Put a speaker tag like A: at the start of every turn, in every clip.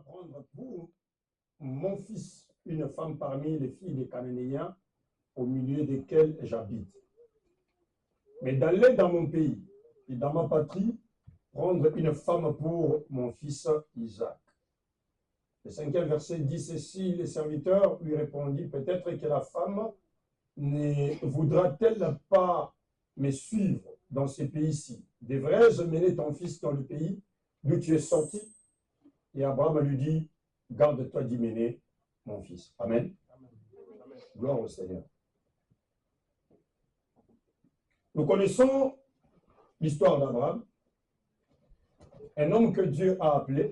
A: prendre pour mon fils une femme parmi les filles des Cananéens au milieu desquelles j'habite. Mais d'aller dans mon pays et dans ma patrie, prendre une femme pour mon fils Isaac. Le 5e verset dit ceci, les serviteurs lui répondit, peut-être que la femme ne voudra-t-elle pas me suivre dans ce pays-ci? Devrais-je mener ton fils dans le pays d'où tu es sorti? Et Abraham lui dit, garde-toi d'y mener mon fils. Amen. Amen. Gloire au Seigneur. Nous connaissons l'histoire d'Abraham, un homme que Dieu a appelé.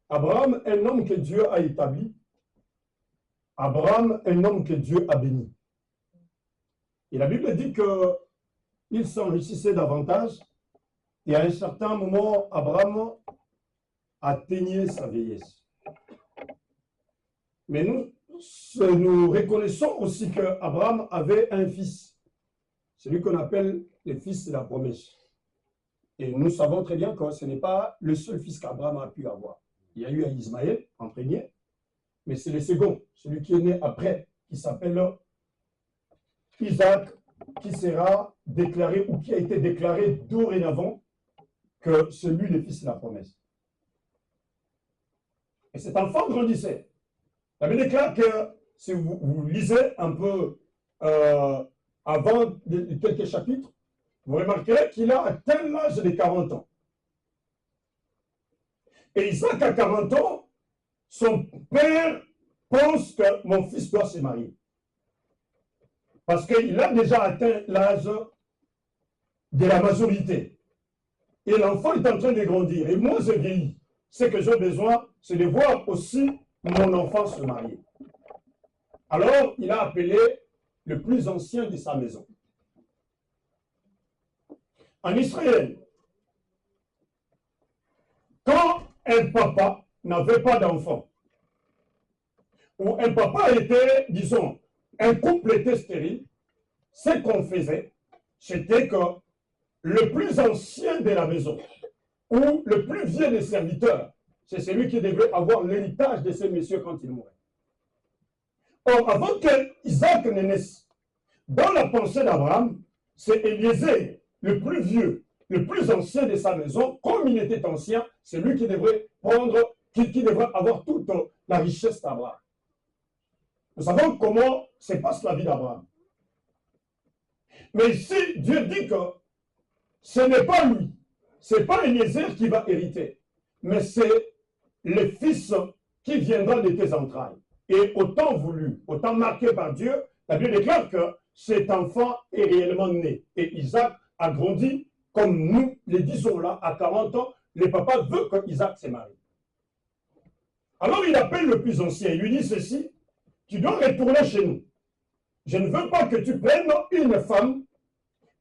A: Abraham, un homme que Dieu a établi. Abraham, un homme que Dieu a béni. Et la Bible dit qu'il s'enrichissait davantage et à un certain moment, Abraham atteignait sa vieillesse. Mais nous reconnaissons aussi qu'Abraham avait un fils, celui qu'on appelle le fils de la promesse. Et nous savons très bien que ce n'est pas le seul fils qu'Abraham a pu avoir. Il y a eu un Ismaël en premier, mais c'est le second, celui qui est né après, qui s'appelle Isaac, qui sera déclaré ou qui a été déclaré dorénavant que celui le fils de la promesse. Et cet enfant grandissait. La Bible déclare que, si vous lisez un peu avant quelques chapitres, vous remarquerez qu'il a atteint l'âge de 40 ans. Et Isaac, à 40 ans, son père pense que mon fils doit se marier. Parce qu'il a déjà atteint l'âge de la majorité. Et l'enfant est en train de grandir. Et moi, je vieillis. Ce que j'ai besoin, c'est de voir aussi mon enfant se marier. Alors, il a appelé le plus ancien de sa maison. En Israël, quand un papa n'avait pas d'enfant, ou un papa était, disons, un couple était stérile, ce qu'on faisait, c'était que le plus ancien de la maison, ou le plus vieux des serviteurs, c'est celui qui devait avoir l'héritage de ces messieurs quand ils mouraient. Or, avant que Isaac ne naisse, dans la pensée d'Abraham, c'est Eliezer, le plus vieux, le plus ancien de sa maison, comme il était ancien, c'est lui qui devrait prendre, qui devrait avoir toute la richesse d'Abraham. Nous savons comment se passe la vie d'Abraham. Mais ici, Dieu dit que ce n'est pas lui, ce n'est pas Eliezer qui va hériter, mais c'est le fils qui viendra de tes entrailles. Et autant voulu, autant marqué par Dieu, la Bible déclare que cet enfant est réellement né. Et Isaac a grandi comme nous le disons là, à 40 ans, le papa veut que Isaac se marie. Alors il appelle le plus ancien, il lui dit ceci, tu dois retourner chez nous. Je ne veux pas que tu prennes une femme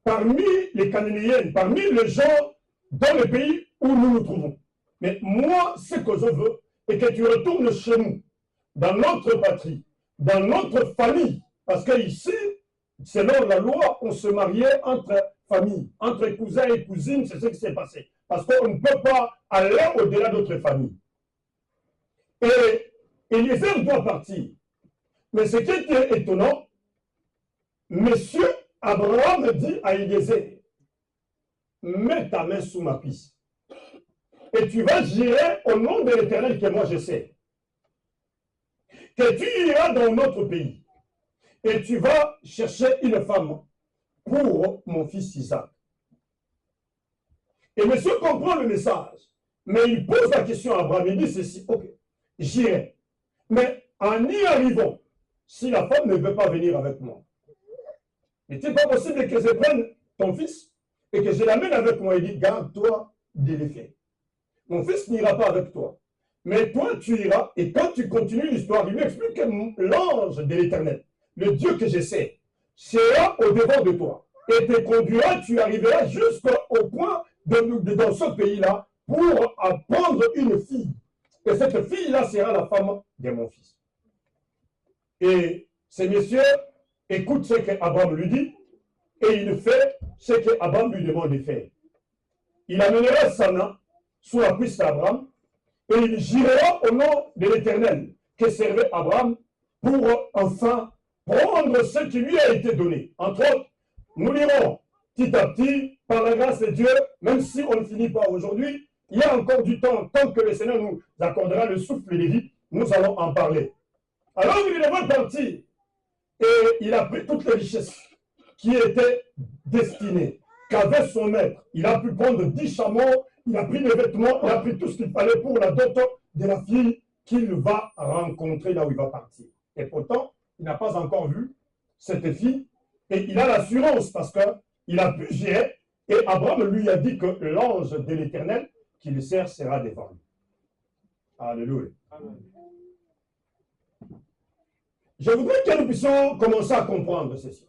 A: parmi les Cananéennes, parmi les gens dans le pays où nous nous trouvons. Mais moi, ce que je veux, est que tu retournes chez nous, dans notre patrie, dans notre famille. Parce qu'ici, selon la loi, on se mariait entre familles, entre cousins et cousines, c'est ce qui s'est passé. Parce qu'on ne peut pas aller au-delà d'autres familles. Et Eliezer doit partir. Mais ce qui était étonnant, Monsieur Abraham dit à Eliezer, mets ta main sous ma cuisse. Et tu vas gérer au nom de l'Éternel que moi je sais. Que tu iras dans notre pays. Et tu vas chercher une femme pour mon fils Isaac. Et monsieur comprend le message. Mais il pose la question à Abraham. Il dit ceci, ok, j'irai. Mais en y arrivant, si la femme ne veut pas venir avec moi, n'est-il pas possible que je prenne ton fils et que je l'amène avec moi? Il dit, garde-toi de l'effet. Mon fils n'ira pas avec toi. Mais toi, tu iras, et quand tu continues l'histoire, il lui explique que l'ange de l'Éternel, le Dieu que je sais, sera au-devant de toi. Et te conduira, tu arriveras jusqu'au point dans ce pays-là pour apprendre une fille. Et cette fille-là sera la femme de mon fils. Et ces messieurs écoutent ce qu'Abraham lui dit, et il fait ce qu'Abraham lui demande de faire. Il amènera Sana sous la cuisse d'Abraham, et il jurera au nom de l'Éternel que servait Abraham pour enfin prendre ce qui lui a été donné. Entre autres, nous lirons petit à petit, par la grâce de Dieu, même si on ne finit pas aujourd'hui, il y a encore du temps, tant que le Seigneur nous accordera le souffle de vie, nous allons en parler. Alors il devait partir, et il a pris toutes les richesses qui étaient destinées, qu'avait son maître. Il a pu prendre 10 chameaux, il a pris les vêtements, il a pris tout ce qu'il fallait pour la dot de la fille qu'il va rencontrer là où il va partir. Et pourtant, il n'a pas encore vu cette fille, et il a l'assurance parce qu'il a pu gérer, et Abraham lui a dit que l'ange de l'Éternel qui le sert sera devant lui. Alléluia. Amen. Je voudrais que nous puissions commencer à comprendre ceci.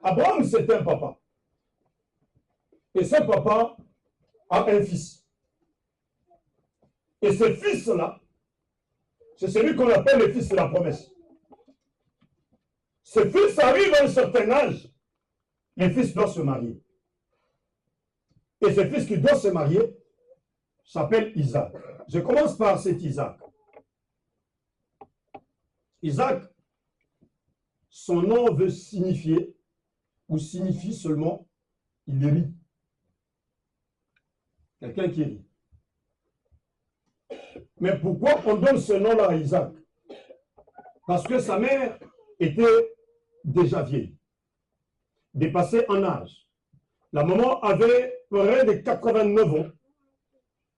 A: Abraham, c'est un papa. Et ce papa a un fils. Et ce fils-là, c'est celui qu'on appelle le fils de la promesse. Ce fils arrive à un certain âge, le fils doit se marier. Et ce fils qui doit se marier s'appelle Isaac. Je commence par cet Isaac. Isaac, son nom veut signifier, ou signifie seulement, il rit. Quelqu'un qui rit. Mais pourquoi on donne ce nom-là à Isaac? Parce que sa mère était déjà vieille, dépassée en âge. La maman avait près de 89 ans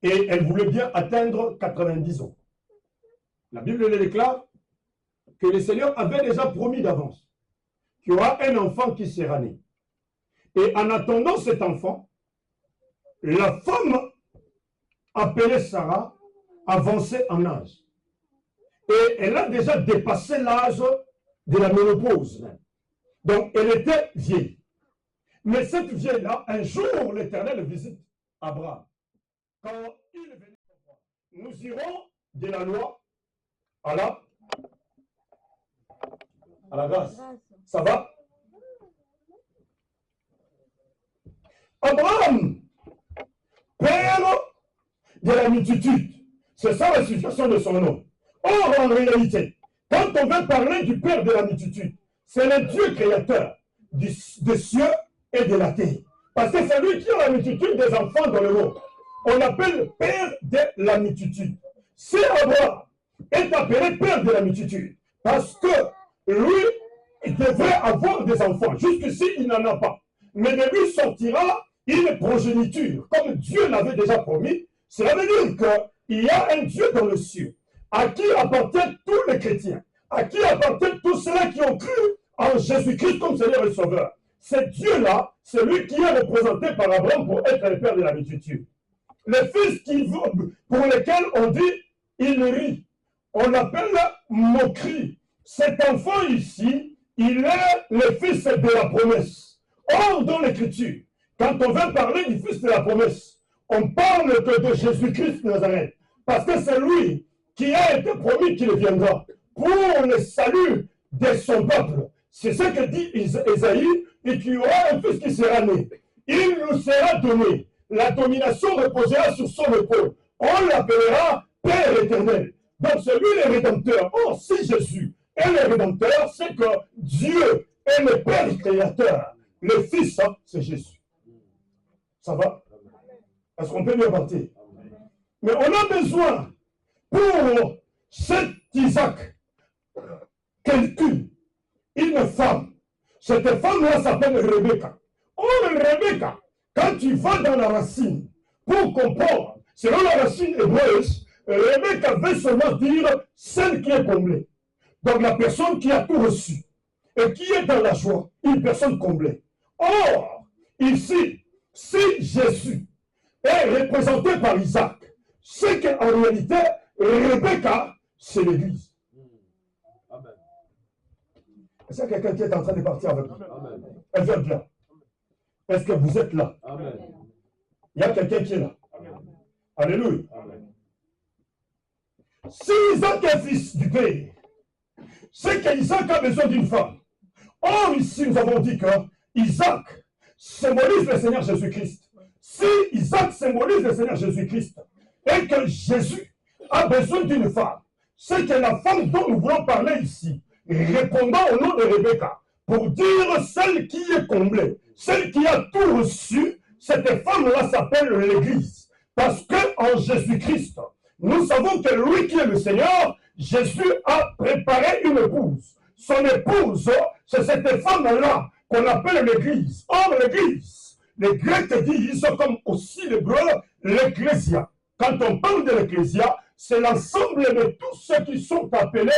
A: et elle voulait bien atteindre 90 ans. La Bible le déclare que le Seigneur avait déjà promis d'avance qu'il y aura un enfant qui sera né. Et en attendant cet enfant, la femme appelée Sarah avançait en âge. Et elle a déjà dépassé l'âge de la ménopause. Donc, elle était vieille. Mais cette vieille-là, un jour, l'Éternel visite Abraham. Quand il est venu, nous irons de la loi à la grâce. Ça va? Abraham, père de la multitude. C'est ça la situation de son nom. Or, en réalité, quand on veut parler du père de la multitude, c'est le Dieu créateur des cieux et de la terre. Parce que c'est lui qui a la multitude des enfants dans le monde. On l'appelle le père de la multitude. C'est Abraham est appelé père de la multitude parce que lui, il devrait avoir des enfants. Jusqu'ici, il n'en a pas. Mais de lui sortira une progéniture, comme Dieu l'avait déjà promis. Cela veut dire qu'il y a un Dieu dans le ciel, à qui appartiennent tous les chrétiens, à qui appartiennent tous ceux qui ont cru en Jésus-Christ comme Seigneur et Sauveur. Ce Dieu-là, c'est lui qui est représenté par Abraham pour être le père de la multitude. Le fils pour lequel on dit, il rit. On l'appelle moquerie. Cet enfant ici, il est le fils de la promesse. Or, dans l'Écriture, quand on veut parler du fils de la promesse, on parle que de Jésus-Christ de Nazareth. Parce que c'est lui qui a été promis qu'il viendra pour le salut de son peuple. C'est ce que dit Isaïe, et qu'il y aura un fils qui sera né. Il nous sera donné. La domination reposera sur son épaule. On l'appellera Père éternel. Donc c'est lui le Rédempteur. Or, si Jésus est le Rédempteur, c'est que Dieu est le Père créateur. Le Fils, c'est Jésus. Ça va? Est-ce qu'on peut bien partir? Mais on a besoin, pour cet Isaac, quelqu'une, une femme. Cette femme-là s'appelle Rebecca. Or, Rebecca, quand tu vas dans la racine, pour comprendre, selon la racine hébreuse, Rebecca veut seulement dire celle qui est comblée. Donc la personne qui a tout reçu et qui est dans la joie, une personne comblée. Or, ici, si Jésus est représenté par Isaac, c'est qu'en réalité, Rebecca, c'est l'Église. Amen. Est-ce qu'il y a quelqu'un qui est en train de partir avec nous? Elle vient de là. Est-ce que vous êtes là? Amen. Il y a quelqu'un qui est là. Amen. Alléluia. Amen. Si Isaac est fils du Père, c'est qu'Isaac a besoin d'une femme. Or, ici, nous avons dit que Isaac symbolise le Seigneur Jésus-Christ. Si Isaac symbolise le Seigneur Jésus-Christ, et que Jésus a besoin d'une femme. C'est que la femme dont nous voulons parler ici, répondant au nom de Rebecca, pour dire celle qui est comblée, celle qui a tout reçu, cette femme-là s'appelle l'Église. Parce qu'en Jésus-Christ, nous savons que lui qui est le Seigneur, Jésus a préparé une épouse. Son épouse, c'est cette femme-là qu'on appelle l'Église. Or, l'Église, les Grecs disent, comme aussi les Hébreux, l'Ecclésia. Quand on parle de l'Ecclésia, c'est l'ensemble de tous ceux qui sont appelés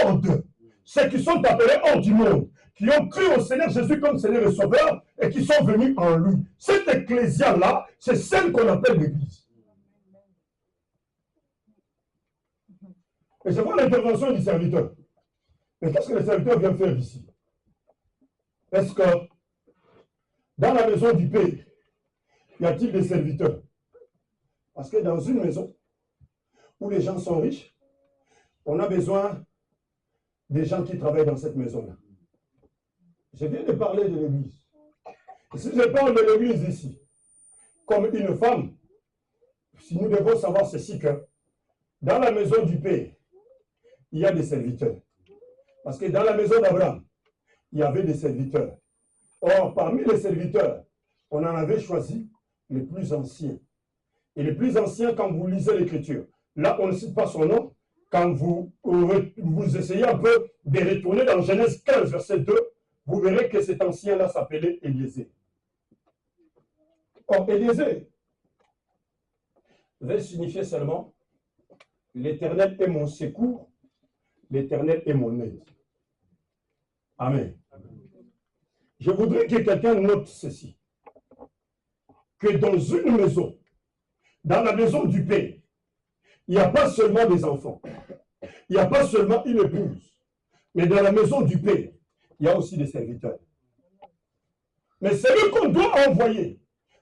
A: hors d'eux, ceux qui sont appelés hors du monde, qui ont cru au Seigneur Jésus comme Seigneur et Sauveur et qui sont venus en lui. Cette Ecclésia-là, c'est celle qu'on appelle l'Église. Et je vois l'intervention du serviteur. Mais qu'est-ce que le serviteur vient faire ici? Est-ce que dans la maison du Père, y a-t-il des serviteurs? Parce que dans une maison où les gens sont riches, on a besoin des gens qui travaillent dans cette maison-là. Je viens de parler de l'Église. Et si je parle de l'Église ici, comme une femme, si nous devons savoir ceci, que dans la maison du Père, il y a des serviteurs. Parce que dans la maison d'Abraham, il y avait des serviteurs. Or, parmi les serviteurs, on en avait choisi les plus anciens. Et les plus anciens, quand vous lisez l'Écriture, là, on ne cite pas son nom. Quand vous essayez un peu de retourner dans Genèse 15, verset 2, vous verrez que cet ancien-là s'appelait Éliézer. Or, Éliézer va signifier seulement « L'Éternel est mon secours, l'Éternel est mon aide. » Amen. Je voudrais que quelqu'un note ceci. Que dans une maison, dans la maison du Père, il n'y a pas seulement des enfants, il n'y a pas seulement une épouse, mais dans la maison du Père, il y a aussi des serviteurs. Mais c'est lui qu'on doit envoyer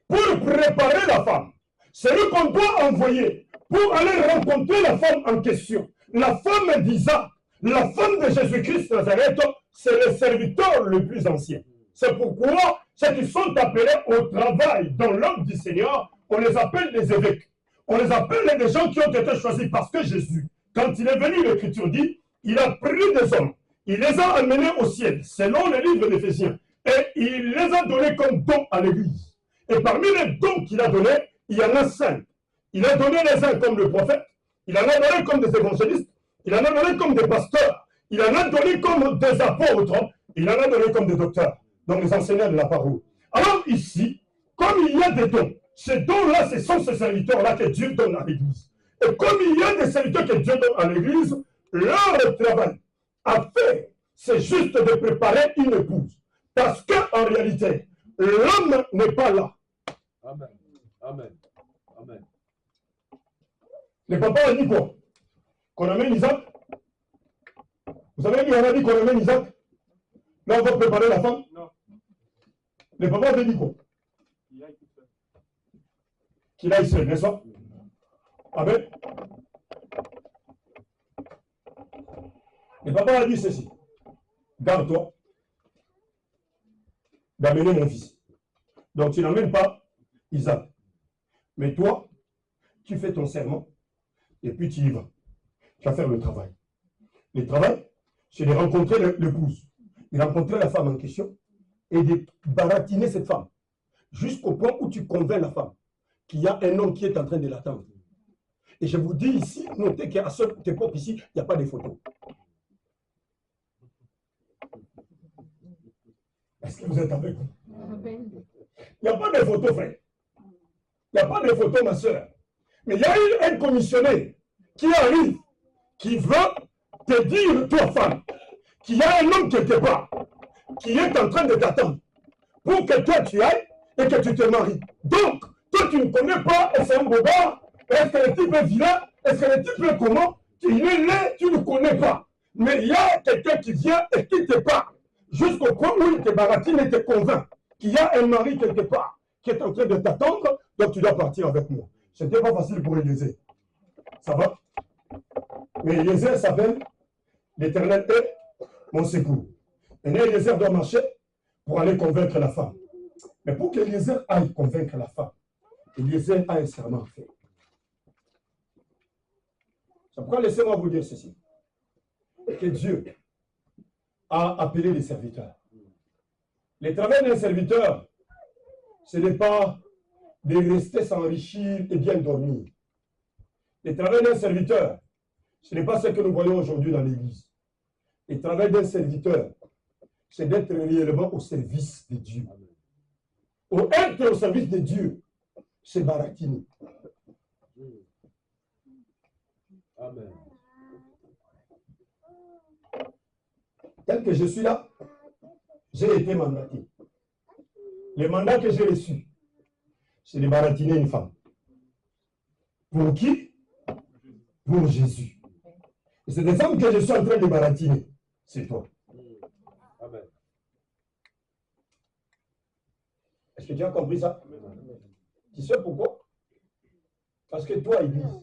A: pour préparer la femme. C'est lui qu'on doit envoyer pour aller rencontrer la femme en question. La femme d'Isaac, la femme de Jésus-Christ Nazareth, c'est le serviteur le plus ancien. C'est pourquoi ceux qui sont appelés au travail dans l'œuvre du Seigneur, on les appelle des évêques. On les appelle des gens qui ont été choisis parce que Jésus, quand il est venu, l'Écriture dit, il a pris des hommes, il les a amenés au ciel, selon le livre d'Éphésiens, et il les a donnés comme dons à l'Église. Et parmi les dons qu'il a donnés, il y en a 5. Il a donné les uns comme le prophète, il en a donné comme des évangélistes, il en a donné comme des pasteurs, il en a donné comme des apôtres, il en a donné comme des docteurs, donc les enseignants de la parole. Alors ici, comme il y a des dons, ces dons-là, ce sont ces serviteurs-là que Dieu donne à l'Église. Et comme il y a des serviteurs que Dieu donne à l'Église, leur travail à faire, c'est juste de préparer une épouse. Parce qu'en réalité, l'homme n'est pas là.
B: Amen. Amen. Amen.
A: Le papa a dit quoi? Qu'on amène Isaac? Vous savez qu'il a dit qu'on amène Isaac? Là, on va préparer la femme?
C: Non.
A: Le papa avait dit quoi? Qu'il aille seul, n'est-ce pas? Amen. Le papa a dit ceci. Garde-toi d'amener mon fils. Donc tu n'amènes pas Isaac. Mais toi, tu fais ton serment et puis tu y vas. Tu vas faire le travail. Le travail, c'est de rencontrer l'épouse, de rencontrer la femme en question et de baratiner cette femme jusqu'au point où tu convaincs la femme qu'il y a un homme qui est en train de l'attendre. Et je vous dis ici, notez qu'à cette époque ici, il n'y a pas de photos. Est-ce que vous êtes avec moi? Il n'y a pas de photos, frère. Il n'y a pas de photos, ma soeur. Mais il y a eu un commissionnaire qui arrive, qui veut te dire, toi, femme, qu'il y a un homme quelque part qui est en train de t'attendre pour que toi, tu ailles et que tu te maries. Donc, toi, tu ne connais pas, est-ce un bobard? Est-ce que le type est vilain? Est-ce que le type est comment? Il est laid, tu ne connais pas. Mais il y a quelqu'un qui vient et qui te parle jusqu'au point où il te baratine et te convainc qu'il y a un mari quelque part qui est en train de t'attendre, donc tu dois partir avec moi. Ce n'était pas facile pour Élisée. Ça va? Mais Élisée s'appelle l'Éternel est mon secours. Et Élisée doit marcher pour aller convaincre la femme. Mais pour qu'Élisée aille convaincre la femme, Élisée a un serment à faire. C'est pourquoi laissez-moi vous dire ceci. Que Dieu a appelé les serviteurs. Le travail d'un serviteur, ce n'est pas de rester s'enrichir et bien dormir. Le travail d'un serviteur, ce n'est pas ce que nous voyons aujourd'hui dans l'Église. Le travail d'un serviteur, c'est d'être réellement au service de Dieu. Être au service de Dieu, c'est baratiner.
B: Amen.
A: Tel que je suis là, j'ai été mandaté. Le mandat que j'ai reçu, c'est de baratiner une femme. Pour qui? Pour Jésus. Et c'est des femmes que je suis en train de baratiner. C'est toi.
B: Amen.
A: Est-ce que tu as compris ça? Tu sais pourquoi? Parce que toi, Église,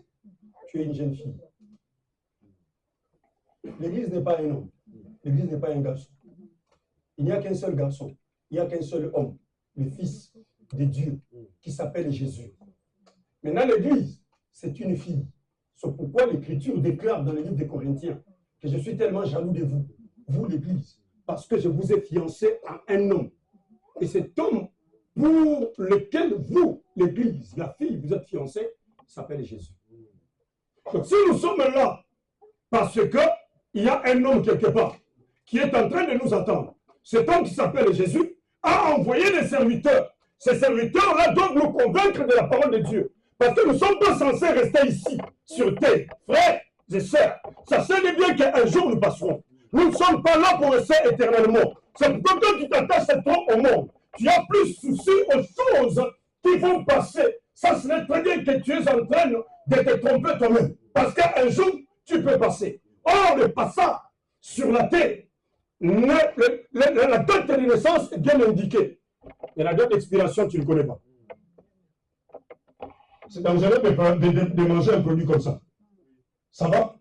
A: tu es une jeune fille. L'Église n'est pas un homme. L'Église n'est pas un garçon. Il n'y a qu'un seul garçon. Il n'y a qu'un seul homme. Le Fils de Dieu qui s'appelle Jésus. Maintenant, l'Église, c'est une fille. C'est pourquoi l'Écriture déclare dans le livre des Corinthiens que je suis tellement jaloux de vous, vous l'Église, parce que je vous ai fiancé à un homme. Et cet homme pour lequel vous, l'Église, la fille, vous êtes fiancée, s'appelle Jésus. Donc si nous sommes là, parce qu'il y a un homme quelque part qui est en train de nous attendre, cet homme qui s'appelle Jésus a envoyé des serviteurs. Ces serviteurs-là doivent nous convaincre de la parole de Dieu. Parce que nous ne sommes pas censés rester ici, sur terre. Frères et sœurs, sachez bien qu'un jour nous passerons. Nous ne sommes pas là pour rester éternellement. C'est pourquoi quand tu t'attaches trop au monde, tu as plus souci aux choses qui vont passer. Ça serait très bien que tu es en train de te tromper toi-même. Parce qu'un jour, tu peux passer. Or, le passage sur la terre, la date de naissance est bien indiquée. Et la date d'expiration, tu ne connais pas. C'est dangereux de manger un produit comme ça. Ça va?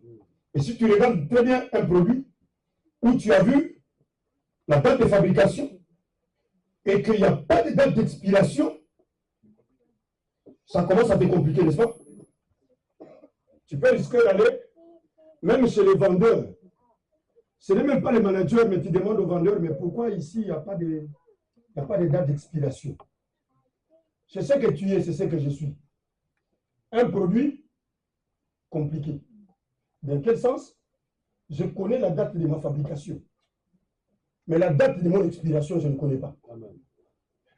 A: Et si tu regardes très bien un produit où tu as vu la date de fabrication et qu'il n'y a pas de date d'expiration, ça commence à te compliquer, n'est-ce pas? Tu peux risquer d'aller, même chez les vendeurs. Ce n'est même pas les managers, mais tu demandes aux vendeurs, mais pourquoi ici, il n'y a pas de date d'expiration? C'est ce que tu es, c'est ce que je suis. Un produit compliqué. Dans quel sens? Je connais la date de ma fabrication. Mais la date de mon expiration, je ne connais pas.
B: Amen.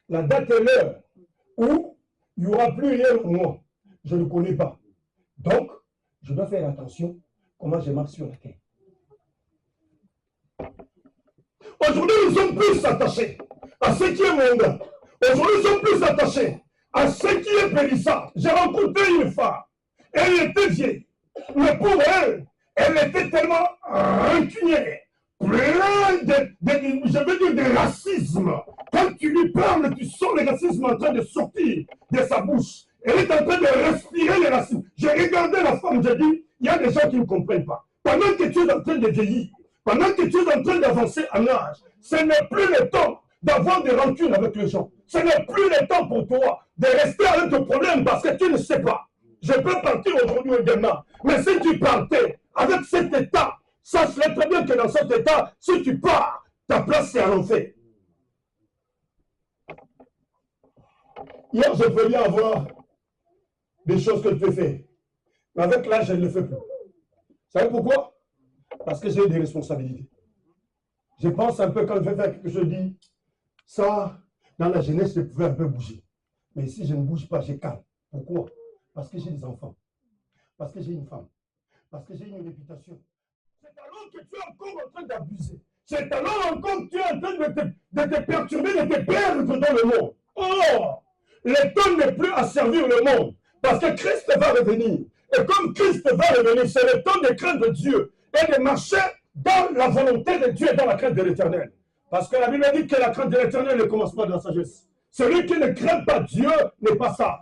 A: La date et l'heure où il n'y aura plus rien pour moi, je ne connais pas. Donc, je dois faire attention comment je marche sur la terre. Aujourd'hui, nous sommes plus attachés à ce qui est mondain. Aujourd'hui, nous sommes plus attachés à ce qui est périssable. J'ai rencontré une femme. Elle était vieille. Mais pour elle, elle était tellement rancunière, plein de racisme. Quand tu lui parles, tu sens le racisme en train de sortir de sa bouche. Elle est en train de respirer le racisme. J'ai regardé la femme, j'ai dit, il y a des gens qui ne comprennent pas. Pendant que tu es en train de vieillir, pendant que tu es en train d'avancer en âge, ce n'est plus le temps d'avoir des rancunes avec les gens. Ce n'est plus le temps pour toi de rester avec ton problème parce que tu ne sais pas. Je peux partir aujourd'hui ou demain. Mais si tu partais avec cet état, sache-le très bien que dans cet état, si tu pars, ta place c'est à l'enfer. Hier, je peux bien avoir des choses que je peux faire. Mais avec l'âge, je ne le fais plus. Vous savez pourquoi? Parce que j'ai des responsabilités. Je pense un peu quand je vais faire quelque chose, je dis, ça, dans la jeunesse, je pouvais un peu bouger. Mais si je ne bouge pas, je calme. Pourquoi? Parce que j'ai des enfants. Parce que j'ai une femme. Parce que j'ai une réputation. C'est alors que tu es encore en train d'abuser. C'est alors encore que tu es en train de te perturber, de te perdre dans le monde. Or, le temps n'est plus à servir le monde. Parce que Christ va revenir. Et comme Christ va revenir, c'est le temps de craindre Dieu et de marcher dans la volonté de Dieu et dans la crainte de l'Éternel. Parce que la Bible dit que la crainte de l'Éternel ne commence pas de la sagesse. Celui qui ne craint pas Dieu n'est pas sage.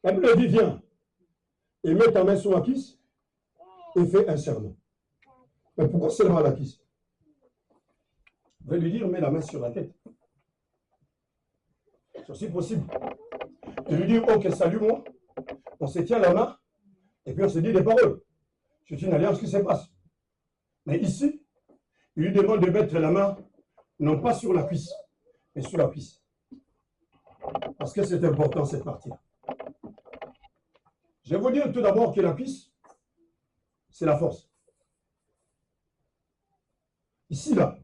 A: La Bible dit, viens et mets ta main sur la cuisse et fais un serment. Mais pourquoi seulement la cuisse? Je vais lui dire, mets la main sur la tête. C'est aussi possible. de lui dire, ok, salut-moi, on se tient la main, et puis on se dit des paroles. C'est une alliance qui se passe. Mais ici, il lui demande de mettre la main, non pas sur la cuisse, mais sur la cuisse. Parce que c'est important cette partie-là. Je vais vous dire tout d'abord que la cuisse, c'est la force. Ici, là,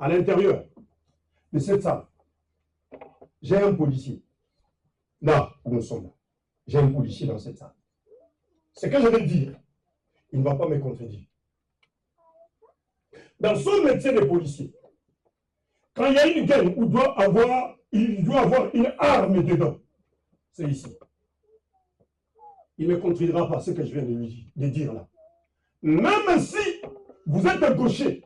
A: à l'intérieur de cette salle, j'ai un policier. Là où nous sommes là, j'ai un policier dans cette salle. Ce que je vais dire, il ne va pas me contredire. Dans son métier de policier, quand il y a une guerre où il doit avoir une arme dedans, c'est ici. Il ne contredira pas ce que je viens de dire là. Même si vous êtes un gaucher,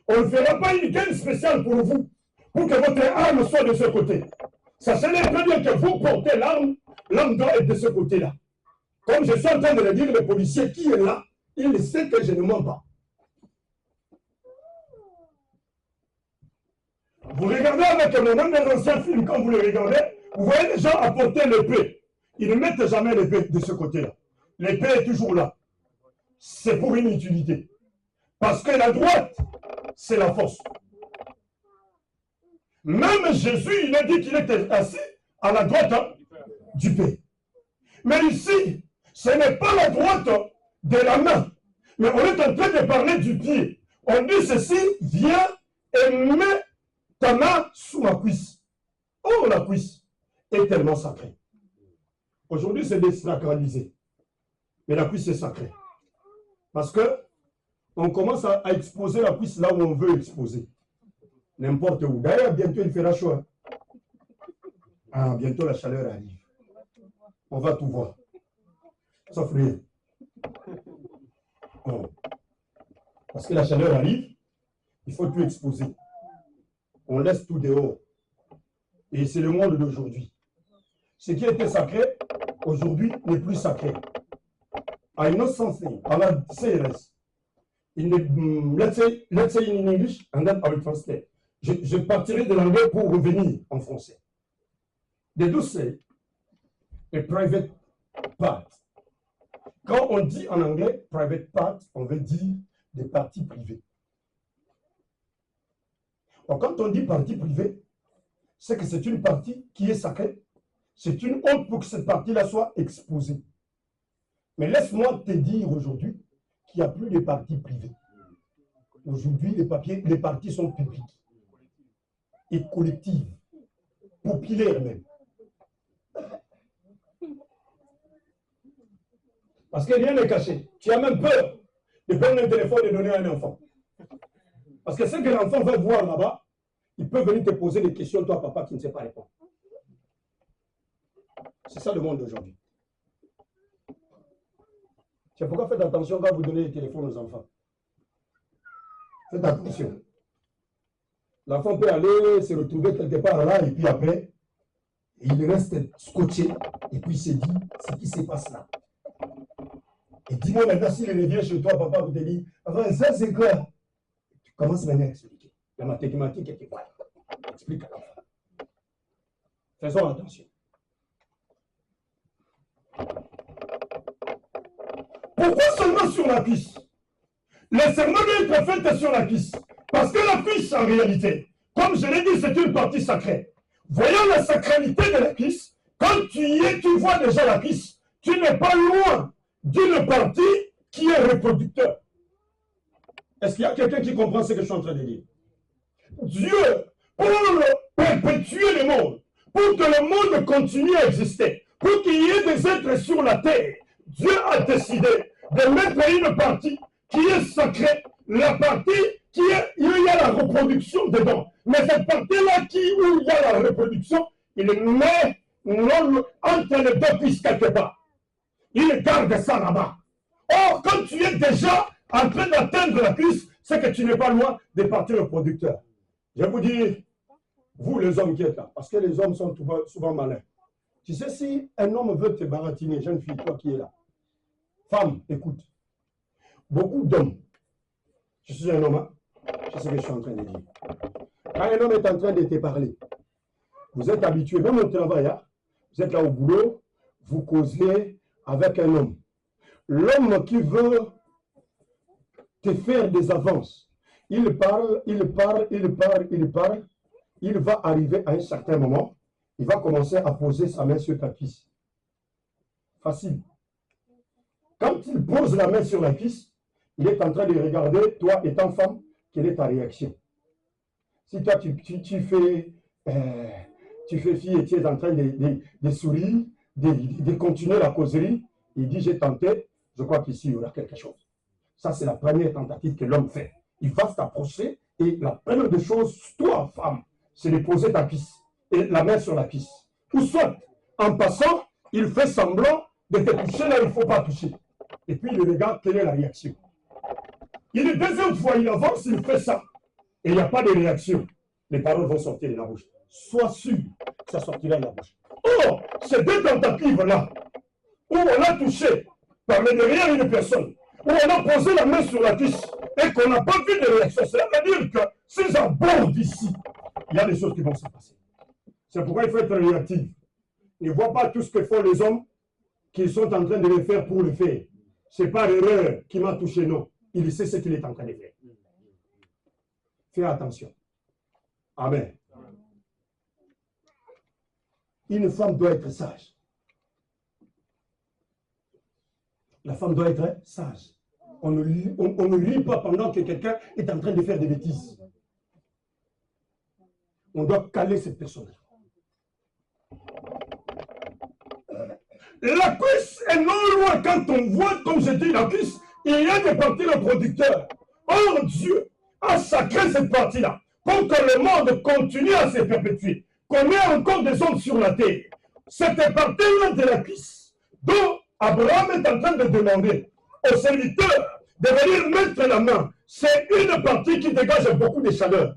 A: on ne fera pas une gaine spéciale pour vous, pour que votre arme soit de ce côté. Sachez très bien que vous portez l'arme, l'arme doit être de ce côté-là. Comme je suis en train de le dire, le policier qui est là, il sait que je ne mens pas. Vous regardez avec mon même ancien film, quand vous le regardez, vous voyez les gens apporter l'épée. Ils ne mettent jamais l'épée de ce côté-là. L'épée est toujours là. C'est pour une utilité. Parce que la droite, c'est la force. Même Jésus, il a dit qu'il était assis à la droite du Père. Mais ici, ce n'est pas la droite de la main. Mais on est en train de parler du pied. On dit ceci, viens et mets ta main sous ma cuisse. Oh, la cuisse est tellement sacrée. Aujourd'hui, c'est désacralisé. Mais la cuisse est sacrée. Parce que on commence à exposer la cuisse là où on veut exposer. N'importe où. D'ailleurs, bientôt, il fera chaud. Ah, bientôt, la chaleur arrive. On va tout voir. Sauf rien. Oh. Parce que la chaleur arrive, il faut tout exposer. On laisse tout dehors. Et c'est le monde d'aujourd'hui. Ce qui était sacré, aujourd'hui, n'est plus sacré. I know something about CRS. Let's say in English, and then I will translate. Je partirai de l'anglais pour revenir en français. They do say a private part. Quand on dit en anglais private part, on veut dire des parties privées. Donc, quand on dit partie privée, c'est que c'est une partie qui est sacrée. C'est une honte pour que cette partie-là soit exposée. Mais laisse-moi te dire aujourd'hui qu'il n'y a plus de parties privées. Aujourd'hui, les parties sont publiques et collectives, populaires même. Parce que rien n'est caché. Tu as même peur de prendre un téléphone et donner à un enfant. Parce que ce que l'enfant va voir là-bas, il peut venir te poser des questions, toi, papa, qui ne sais pas répondre. C'est ça le monde d'aujourd'hui. C'est pourquoi faites attention quand vous donnez les téléphones aux enfants. Faites attention. L'enfant peut aller se retrouver quelque part là, et puis après, il reste scotché, et puis il se dit ce qui se passe là. Et dis-moi maintenant, s'il revient chez toi, papa, vous te dit, enfin, ça c'est quoi? Tu commences maintenant à expliquer. La mathématique est voilà. Explique à l'enfant. Faisons attention. Pourquoi seulement sur la cuisse? Les serments doivent être faits sur la cuisse. Parce que la cuisse, en réalité, comme je l'ai dit, c'est une partie sacrée. Voyons la sacralité de la cuisse. Quand tu y es, tu vois déjà la cuisse. Tu n'es pas loin d'une partie qui est reproducteur. Est-ce qu'il y a quelqu'un qui comprend ce que je suis en train de dire? Dieu, pour perpétuer le monde, pour que le monde continue à exister, pour qu'il y ait des êtres sur la terre, Dieu a décidé de mettre une partie qui est sacrée, la partie qui est, il y a la reproduction dedans. Mais cette partie-là où il y a la reproduction, il met entre les deux cuisses quelque part. Il garde ça là-bas. Or, quand tu es déjà en train d'atteindre la cuisse, c'est que tu n'es pas loin de partir au producteur. Je vais vous dire, vous les hommes qui êtes là, parce que les hommes sont souvent malins. Tu sais, si un homme veut te baratiner, jeune fille, toi qui es là, femme, écoute, beaucoup d'hommes, je suis un homme, hein, je sais ce que je suis en train de dire. Quand un homme est en train de te parler, vous êtes habitué, même au travail, hein, Vous êtes là au boulot, vous causez avec un homme. L'homme qui veut te faire des avances, il parle, il parle, il parle, il parle, il va arriver à un certain moment, il va commencer à poser sa main sur ta cuisse. Facile. Quand il pose la main sur la cuisse, il est en train de regarder, toi étant femme, quelle est ta réaction. Si toi tu fais fille et tu es en train de sourire, de continuer la causerie, il dit j'ai tenté, je crois qu'ici il y aura quelque chose. Ça c'est la première tentative que l'homme fait. Il va s'approcher et la première des choses, toi femme, c'est de poser ta cuisse et la main sur la cuisse. Ou soit, en passant, il fait semblant de te toucher là où il ne faut pas toucher. Et puis il regarde quelle est la réaction. Il est deuxième fois, il avance, il fait ça. Et il n'y a pas de réaction. Les paroles vont sortir de la bouche. Sois sûr que ça sortira de la bouche. Or, ces deux tentatives-là, où on a touché par le derrière une personne, où on a posé la main sur la cuisse et qu'on n'a pas vu de réaction, cela veut dire que si j'aborde ici, il y a des choses qui vont se passer. C'est pourquoi il faut être réactif. Ne vois pas tout ce que font les hommes qui sont en train de le faire pour le faire. Ce n'est pas l'erreur qui m'a touché, non. Il sait ce qu'il est en train de faire. Fais attention. Amen. Une femme doit être sage. La femme doit être sage. On ne lit pas pendant que quelqu'un est en train de faire des bêtises. On doit caler cette personne. La cuisse est non loin. Quand on voit, comme je dis, la cuisse, il y a des parties reproducteurs. Or, Dieu a sacré cette partie-là pour que le monde continue à se perpétuer. Qu'on ait encore des hommes sur la terre. Cette partie-là de la cuisse, dont Abraham est en train de demander au serviteur de venir mettre la main, c'est une partie qui dégage beaucoup de chaleur.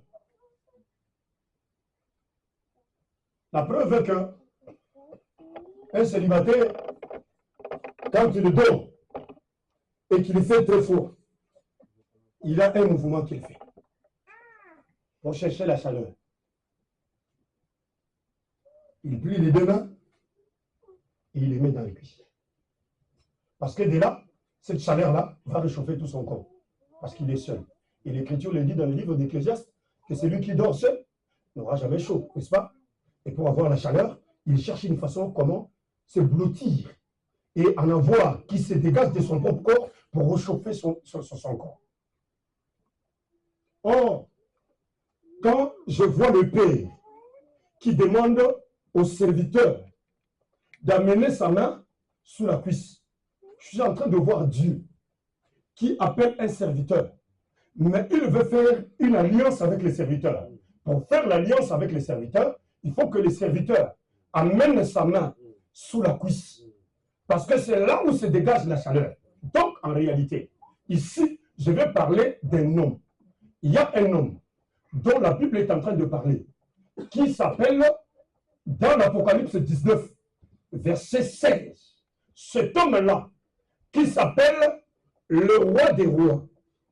A: La preuve est que un célibataire, quand il dort et qu'il fait très froid, il a un mouvement qu'il fait pour chercher la chaleur. Il plie les deux mains et il les met dans les cuisses. Parce que de là, cette chaleur-là va réchauffer tout son corps. Parce qu'il est seul. Et l'Écriture le dit dans le livre d'Ecclésiaste que celui qui dort seul n'aura jamais chaud, n'est-ce pas? Et pour avoir la chaleur, il cherche une façon comment se blottir et en avoir qui se dégage de son propre corps pour réchauffer son corps. Or, quand je vois le Père qui demande au serviteur d'amener sa main sous la cuisse, je suis en train de voir Dieu qui appelle un serviteur, mais il veut faire une alliance avec les serviteurs. Pour faire l'alliance avec les serviteurs, il faut que les serviteurs amènent sa main sous la cuisse, parce que c'est là où se dégage la chaleur. Donc, en réalité, ici, je vais parler d'un homme. Il y a un homme dont la Bible est en train de parler, qui s'appelle, dans l'Apocalypse 19, verset 16, cet homme-là, qui s'appelle le roi des rois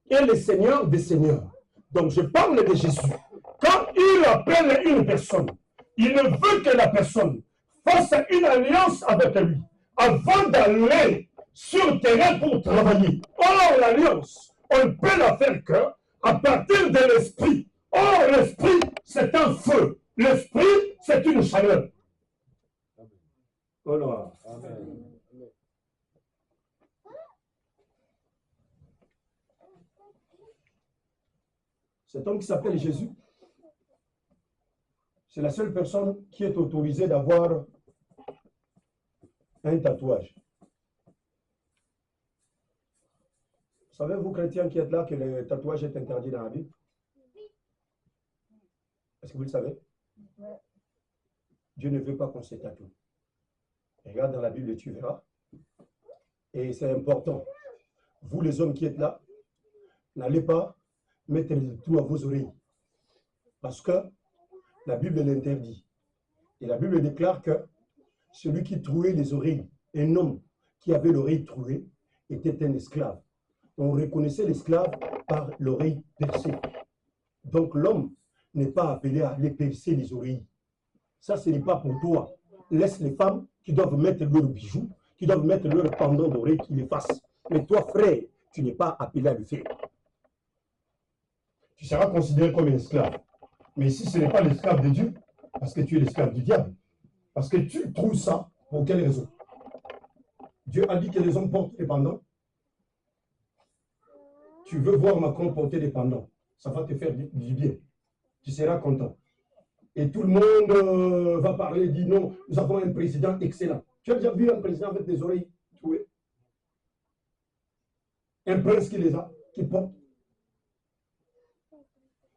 A: et le seigneur des seigneurs. Donc, je parle de Jésus. Quand il appelle une personne, il ne veut que la personne fasse une alliance avec lui avant d'aller sur le terrain pour travailler. Or, l'alliance, on ne peut la faire qu'à partir de l'esprit. Or, l'esprit, c'est un feu. L'esprit, c'est une chaleur. Voilà. Amen. Cet homme qui s'appelle Jésus, c'est la seule personne qui est autorisée d'avoir un tatouage. Savez-vous, chrétiens qui êtes là, que le tatouage est interdit dans la Bible? Est-ce que vous le savez? Dieu ne veut pas qu'on se tatoue. Regarde dans la Bible et tu verras. Et c'est important. Vous les hommes qui êtes là, n'allez pas mettre le tout à vos oreilles. Parce que la Bible l'interdit. Et la Bible déclare que celui qui trouait les oreilles, un homme qui avait l'oreille trouée, était un esclave. On reconnaissait l'esclave par l'oreille percée. Donc l'homme n'est pas appelé à aller percer les oreilles. Ça, ce n'est pas pour toi.
C: laisse les femmes qui doivent mettre leurs bijoux, qui doivent mettre leurs pendants d'oreilles, qui les fassent. Mais toi, frère, tu n'es pas appelé à le faire.
A: Tu seras considéré comme un esclave. Mais ici, ce n'est pas l'esclave de Dieu, parce que tu es l'esclave du diable. Parce que tu trouves ça, pour quelle raison? Dieu a dit que les hommes portent des pendants. Tu veux voir Macron porter des pendants, ça va te faire du bien. Tu seras content. Et tout le monde va parler, dit non, nous avons un président excellent. Tu as déjà vu un président avec des oreilles trouées? Un prince qui les a, qui porte.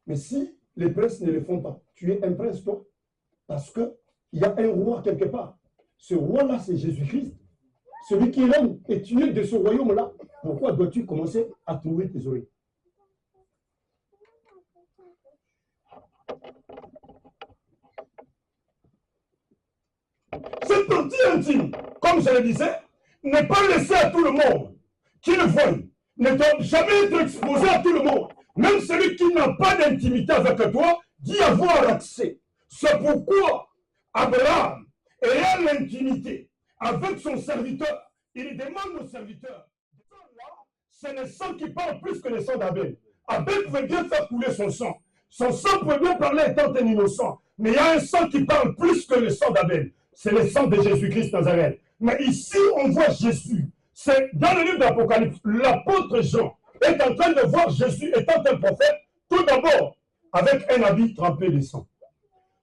A: Mais si les princes ne le font pas, tu es un prince toi, parce qu'il y a un roi quelque part. Ce roi-là, c'est Jésus-Christ. Celui qui est l'homme, et tu es de ce royaume-là. Pourquoi dois-tu commencer à trouver tes oreilles? Cette partie intime, comme je le disais, n'est pas laissée à tout le monde qui le voit. Ne doit jamais être exposé à tout le monde. Même celui qui n'a pas d'intimité avec toi dit avoir accès. C'est pourquoi Abraham, ayant l'intimité avec son serviteur, il demande au serviteur, c'est le sang qui parle plus que le sang d'Abel. Abel pouvait bien faire couler son sang. Son sang pouvait bien parler étant un innocent. Mais il y a un sang qui parle plus que le sang d'Abel. C'est le sang de Jésus-Christ Nazareth. Mais ici, on voit Jésus. C'est dans le livre d'Apocalypse, l'apôtre Jean est en train de voir Jésus étant un prophète, tout d'abord, avec un habit trempé de sang.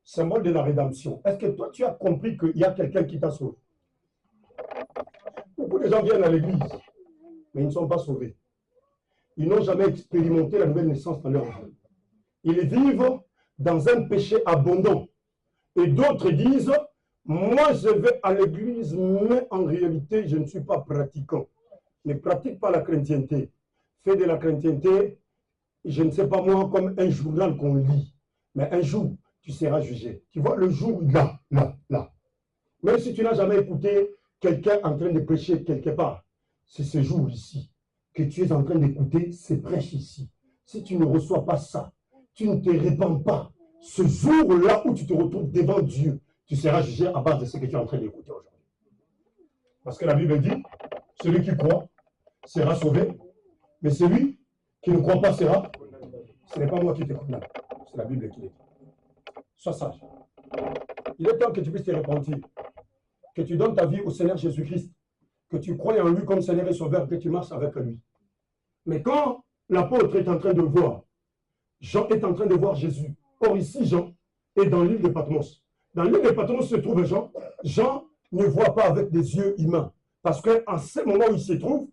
A: Symbole de la rédemption. Est-ce que toi, tu as compris qu'il y a quelqu'un qui t'a sauvé? Beaucoup de gens viennent à l'église, mais ils ne sont pas sauvés. Ils n'ont jamais expérimenté la nouvelle naissance dans leur vie. Ils vivent dans un péché abondant. Et d'autres disent, moi je vais à l'église, mais en réalité, je ne suis pas pratiquant. Ne pratique pas la chrétienté. Fais de la chrétienté, je ne sais pas moi, comme un journal qu'on lit. Mais un jour, tu seras jugé. Tu vois, le jour, là. Même si tu n'as jamais écouté quelqu'un en train de prêcher quelque part, c'est ce jour ici que tu es en train d'écouter ces prêches ici. Si tu ne reçois pas ça, tu ne te répands pas. Ce jour-là où tu te retrouves devant Dieu, tu seras jugé à base de ce que tu es en train d'écouter aujourd'hui. Parce que la Bible dit, celui qui croit sera sauvé, mais celui qui ne croit pas sera. Ce n'est pas moi qui te condamne, c'est la Bible qui le dit. Sois sage. Il est temps que tu puisses te repentir, que tu donnes ta vie au Seigneur Jésus-Christ, que tu crois en lui comme Seigneur et Sauveur, que tu marches avec lui. Mais quand l'apôtre est en train de voir, Jean est en train de voir Jésus. Or ici, Jean est dans l'île de Patmos. Dans l'île de Patmos se trouve Jean. Jean ne voit pas avec des yeux humains. Parce qu'en ce moment où il se trouve,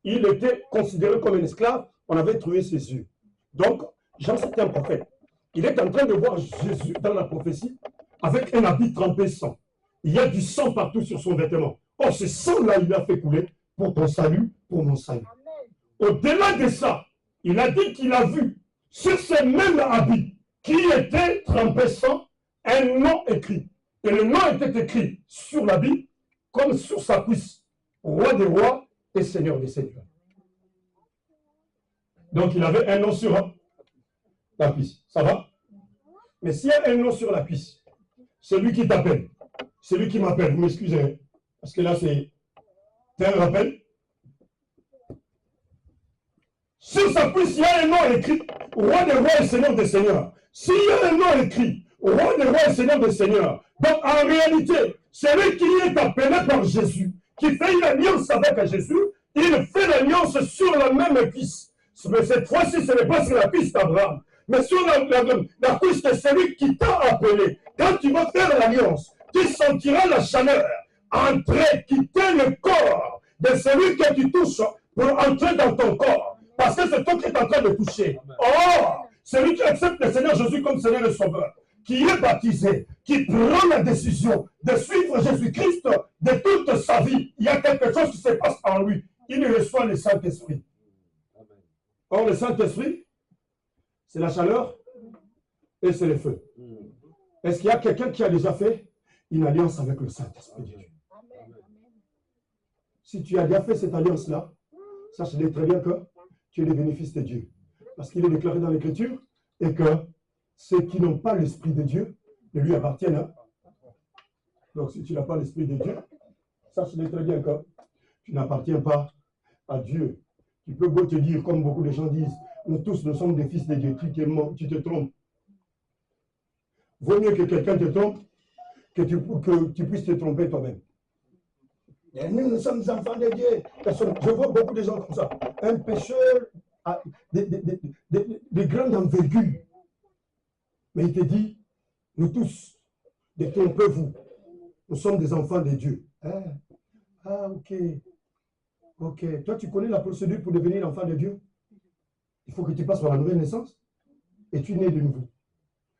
A: il était considéré comme un esclave. On avait trouvé ses yeux. Donc, Jean, c'était un prophète. Il est en train de voir Jésus dans la prophétie avec un habit trempé de sang. Il y a du sang partout sur son vêtement. Or, ce sang-là, il l'a fait couler pour ton salut, pour mon salut. Au-delà de ça, il a dit qu'il a vu sur ce même habit qui était trempé sang, un nom écrit. Et le nom était écrit sur l'habit comme sur sa cuisse. Roi des rois et Seigneur des seigneurs. Donc il avait un nom sur la cuisse. Ça va? Mais s'il y a un nom sur la cuisse, celui qui t'appelle, celui qui m'appelle, vous m'excusez, parce que là c'est un rappel. Sur sa cuisse, il y a un nom écrit, Roi des rois et Seigneur des seigneurs. S'il y a un nom écrit, Roi des rois et Seigneur des seigneurs, donc en réalité, celui qui est appelé par Jésus, qui fait une alliance avec Jésus, il fait l'alliance sur la même cuisse. Mais cette fois-ci, ce n'est pas sur la cuisse d'Abraham, mais sur la cuisse de celui qui t'a appelé. Quand tu vas faire l'alliance, tu sentiras la chaleur entrer, quitter le corps de celui que tu touches pour entrer dans ton corps. Parce que c'est toi qui es en train de toucher. Or, celui qui accepte le Seigneur Jésus comme Seigneur et Sauveur, qui est baptisé, qui prend la décision de suivre Jésus-Christ de toute sa vie, il y a quelque chose qui se passe en lui. Il reçoit le Saint-Esprit. Or, le Saint-Esprit, c'est la chaleur et c'est le feu. Est-ce qu'il y a quelqu'un qui a déjà fait une alliance avec le Saint-Esprit de Dieu? Si tu as déjà fait cette alliance-là, sache-le très bien que tu es le bénéfice de Dieu. Parce qu'il est déclaré dans l'Écriture et que ceux qui n'ont pas l'Esprit de Dieu ne lui appartiennent
C: Donc si tu n'as pas l'Esprit de Dieu, sache-le très bien que tu n'appartiens pas à Dieu. Tu peux beau te dire, comme beaucoup de gens disent, nous tous, nous sommes des fils de Dieu, tu te trompes. Vaut mieux que quelqu'un te trompe que tu puisses te tromper toi-même. Et nous sommes enfants de Dieu. Je vois beaucoup de gens comme ça. Un pécheur de grande envergure. Mais il te dit, nous tous, détrompez-vous. Nous sommes des enfants de Dieu. Ah, ok. Ok. Toi, tu connais la procédure pour devenir enfant de Dieu? Il faut que tu passes par la nouvelle naissance et tu nais de nouveau.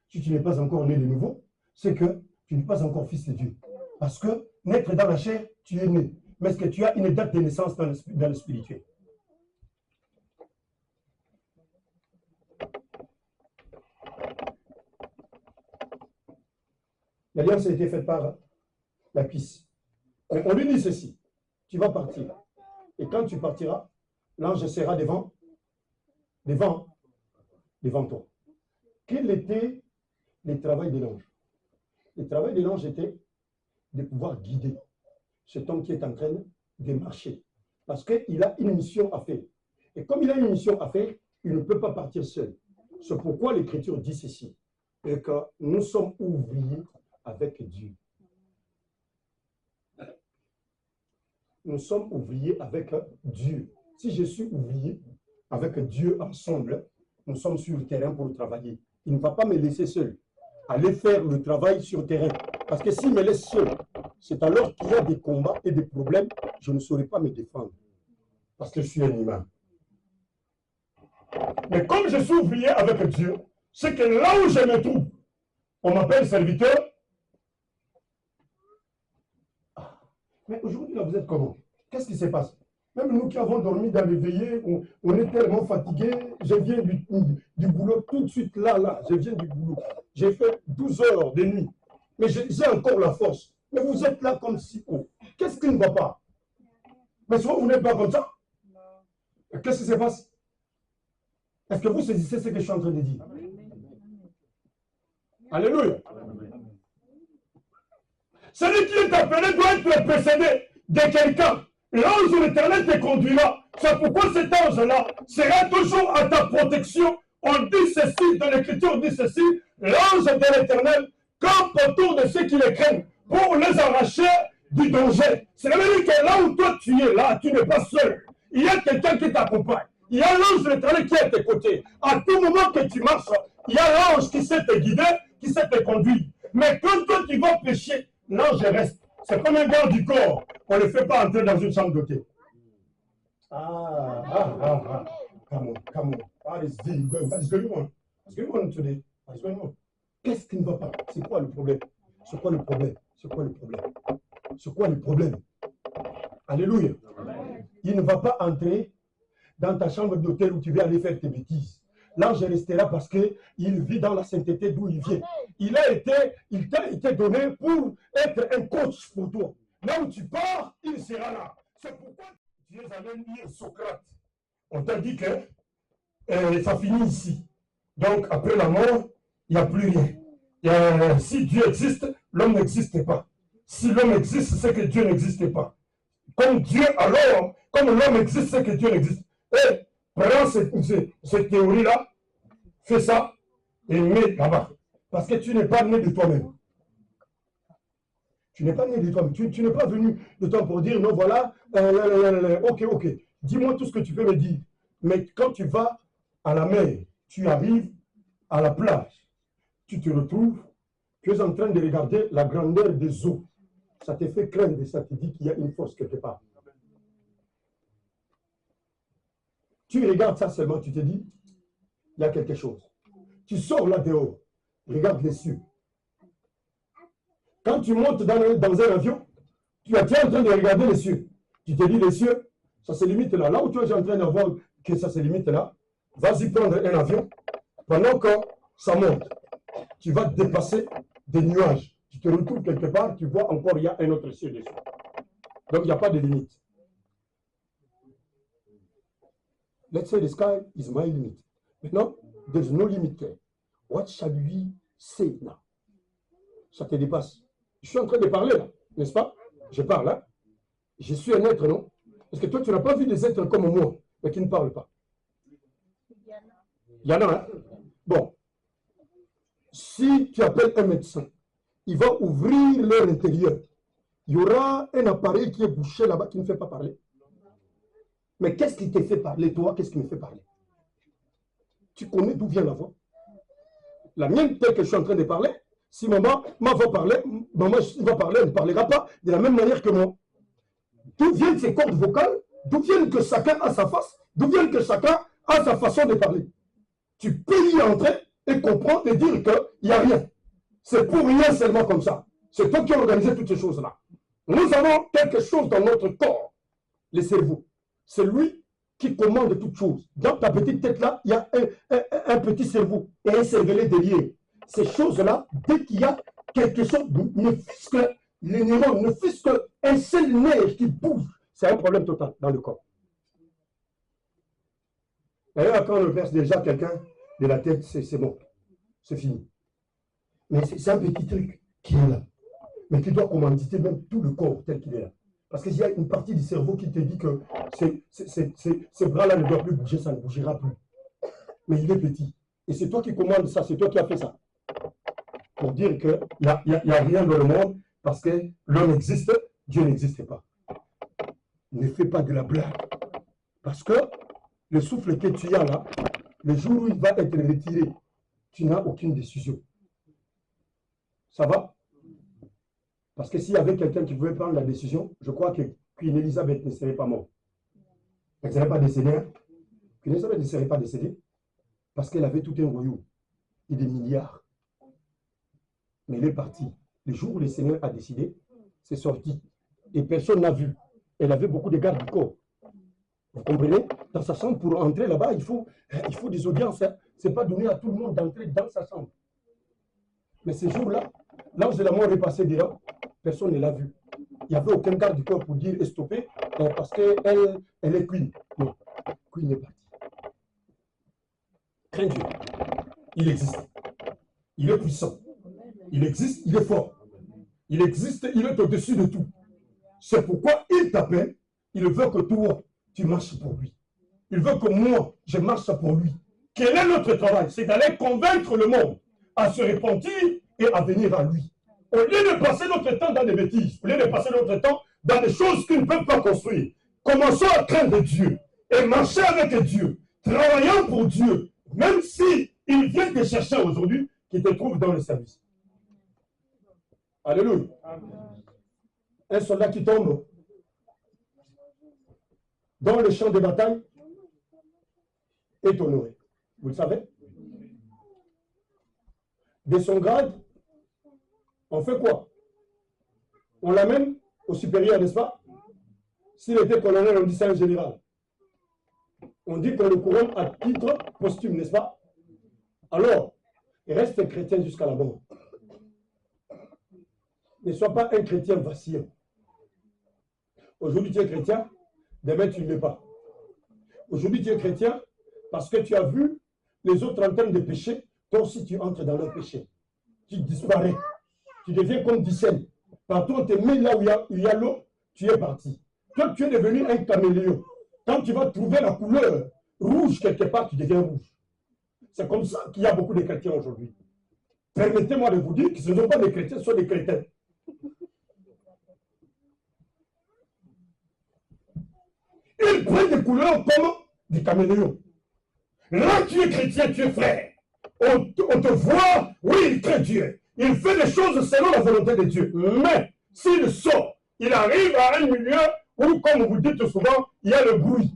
C: Si tu n'es pas encore né de nouveau, c'est que tu n'es pas encore fils de Dieu. Parce que naître dans la chair, tu es né. Mais est-ce que tu as une date de naissance dans le spirituel? L'alliance a été faite par la cuisse. On lui dit ceci, tu vas partir. Et quand tu partiras, l'ange sera devant toi. Quel était le travail de l'ange? Le travail de l'ange était de pouvoir guider cet homme qui est en train de marcher. Parce qu'il a une mission à faire. Et comme il a une mission à faire, il ne peut pas partir seul. C'est pourquoi l'Écriture dit ceci, et que nous sommes ouvriers avec Dieu. Nous sommes ouvriers avec Dieu. Si je suis ouvrier avec Dieu ensemble, nous sommes sur le terrain pour travailler. Il ne va pas me laisser seul. Aller faire le travail sur le terrain. Parce que s'il me laisse seul, c'est alors qu'il y a des combats et des problèmes, je ne saurais pas me défendre. Parce que je suis un humain. Mais comme je suis ouvrier avec Dieu, c'est que là où je me trouve, on m'appelle serviteur. Mais aujourd'hui, là, vous êtes comment? Qu'est-ce qui se passe? Même nous qui avons dormi dans les veillées, on est tellement fatigués. Je viens du boulot tout de suite, là, je viens du boulot. J'ai fait 12 heures de nuit. Mais j'ai encore la force. Mais vous êtes là comme si haut. Qu'est-ce qui ne va pas? Mais souvent, vous n'êtes pas comme ça. Qu'est-ce qui se passe? Est-ce que vous saisissez ce que je suis en train de dire? Alléluia. Celui qui est appelé doit être précédé de quelqu'un. L'ange de l'Éternel te conduira. C'est pourquoi cet ange-là sera toujours à ta protection. On dit ceci, dans l'Écriture dit ceci, l'ange de l'Éternel campe autour de ceux qui les craignent pour les arracher du danger. C'est-à-dire que là où toi tu es, là, tu n'es pas seul. Il y a quelqu'un qui t'accompagne. Il y a l'ange de l'Éternel qui est à tes côtés. À tout moment que tu marches, il y a l'ange qui sait te guider, qui sait te conduire. Mais quand toi tu vas pécher, l'ange reste. C'est comme un garde du corps. On ne le fait pas entrer dans une chambre d'hôtel. Come on. What is going on? What's going on today? What's going on? Qu'est-ce qui ne va pas? C'est quoi le problème? C'est quoi le problème? C'est quoi le problème? C'est quoi le problème? Alléluia. Il ne va pas entrer dans ta chambre d'hôtel où tu vas aller faire tes bêtises. L'ange restera parce qu'il vit dans la sainteté d'où il vient. Il t'a été donné pour être un coach pour toi. Là où tu pars, il sera là. C'est pourquoi tu es allé lire Socrate. On t'a dit que ça finit ici. Donc, après la mort, il n'y a plus rien. Si Dieu existe, l'homme n'existe pas. Si l'homme existe, c'est que Dieu n'existe pas. Comme Dieu, alors, comme l'homme existe, c'est que Dieu n'existe. Et prends cette théorie-là, fais ça et mets là-bas. Parce que tu n'es pas né de toi-même. Tu n'es pas né de toi-même. Tu n'es pas venu de toi pour dire, non, voilà, ok. Dis-moi tout ce que tu peux me dire. Mais quand tu vas à la mer, tu arrives à la plage, tu te retrouves, tu es en train de regarder la grandeur des eaux. Ça te fait craindre et ça te dit qu'il y a une force quelque part. Tu regardes ça seulement, tu te dis, il y a quelque chose. Tu sors là dehors, regarde les cieux. Quand tu montes dans un avion, tu es en train de regarder les cieux. Tu te dis, les cieux, ça se limite là. Là où tu es en train de voir que ça se limite là, vas-y prendre un avion. Pendant que ça monte, tu vas dépasser des nuages. Tu te retrouves quelque part, tu vois encore, il y a un autre ciel dessus. Donc, il n'y a pas de limite. Let's say the sky is my limit. Maintenant, there's no limit there. What shall we say now? Ça te dépasse. Je suis en train de parler là, n'est-ce pas? Je parle, hein? Je suis un être, non? Parce que toi, tu n'as pas vu des êtres comme moi, mais qui ne parlent pas. Il y en a, hein? Bon. Si tu appelles un médecin, il va ouvrir leur intérieur. Il y aura un appareil qui est bouché là-bas qui ne fait pas parler. Mais qu'est-ce qui te fait parler, toi? Qu'est-ce qui me fait parler? Tu connais d'où vient la voix? La mienne, telle que je suis en train de parler, si maman va parler, maman va parler, elle ne parlera pas de la même manière que moi. D'où viennent ces cordes vocales? D'où viennent que chacun a sa face? D'où viennent que chacun a sa façon de parler? Tu peux y entrer et comprendre et dire qu'il n'y a rien. C'est pour rien seulement comme ça. C'est toi qui as organisé toutes ces choses-là. Nous avons quelque chose dans notre corps, le cerveau. C'est lui qui commande toutes choses. Dans ta petite tête-là, il y a un petit cerveau et un cervelet derrière. Ces choses-là, dès qu'il y a quelque chose, ne fût-ce que les neurones, ne fût-ce qu'un seul nerf qui bouge, c'est un problème total dans le corps. D'ailleurs, quand on verse déjà quelqu'un de la tête, c'est bon, c'est fini. Mais c'est un petit truc qui est là, mais qui doit commanditer même tout le corps tel qu'il est là. Parce qu'il y a une partie du cerveau qui te dit que ces bras-là ne doivent plus bouger, ça ne bougera plus. Mais il est petit. Et c'est toi qui commandes ça, c'est toi qui as fait ça. Pour dire qu'il n'y a rien dans le monde, parce que l'homme existe, Dieu n'existe pas. Ne fais pas de la blague. Parce que le souffle que tu as là, le jour où il va être retiré, tu n'as aucune décision. Ça va? Parce que s'il y avait quelqu'un qui pouvait prendre la décision, je crois que Queen Elizabeth ne serait pas morte. Elle ne serait pas décédée. Hein? Queen Elizabeth ne serait pas décédée parce qu'elle avait tout un royaume et des milliards. Mais elle est partie. Le jour où le Seigneur a décidé, c'est sorti. Et personne n'a vu. Elle avait beaucoup de gardes du corps. Vous comprenez? Dans sa chambre, pour entrer là-bas, il faut des audiences. Hein? Ce n'est pas donné à tout le monde d'entrer dans sa chambre. Mais ce jour-là, l'ange de la mort est passé dehors, personne ne l'a vu. Il n'y avait aucun garde du corps pour dire stopper parce qu'elle est Queen. Non, Queen est partie. Crains Dieu. Il existe. Il est puissant. Il existe, il est fort. Il existe, il est au-dessus de tout. C'est pourquoi il t'appelle. Il veut que toi, tu marches pour lui. Il veut que moi, je marche pour lui. Quel est notre travail? C'est d'aller convaincre le monde à se repentir et à venir à lui. Au lieu de passer notre temps dans des bêtises, au lieu de passer notre temps dans des choses qui ne peuvent pas construire, commençons à craindre Dieu et marcher avec Dieu, travaillant pour Dieu, même si il vient te chercher aujourd'hui, qui te trouve dans le service. Alléluia. Un soldat qui tombe dans le champ de bataille est honoré. Vous le savez? De son grade, on fait quoi? On l'amène au supérieur, n'est-ce pas? S'il était colonel, on dit c'est un général. On dit qu'on le couronne à titre posthume, n'est-ce pas? Alors, reste chrétien jusqu'à la mort. Ne sois pas un chrétien vacillant. Aujourd'hui, tu es chrétien, demain, tu ne l'es pas. Aujourd'hui, tu es chrétien parce que tu as vu les autres en termes de péché. Toi aussi, tu entres dans leur péché. Tu disparais. Tu deviens comme Dicène. Partout, on te met là où il y a l'eau, tu es parti. Toi, tu es devenu un caméléon. Quand tu vas trouver la couleur rouge quelque part, tu deviens rouge. C'est comme ça qu'il y a beaucoup de chrétiens aujourd'hui. Permettez-moi de vous dire que ce ne sont pas des chrétiens, ce sont des chrétiens. Ils prennent des couleurs comme des caméléons. Là, tu es chrétien, tu es frère. On te voit, oui, il craint Dieu. Il fait des choses selon la volonté de Dieu. Mais s'il sort, il arrive à un milieu où, comme vous dites souvent, il y a le bruit.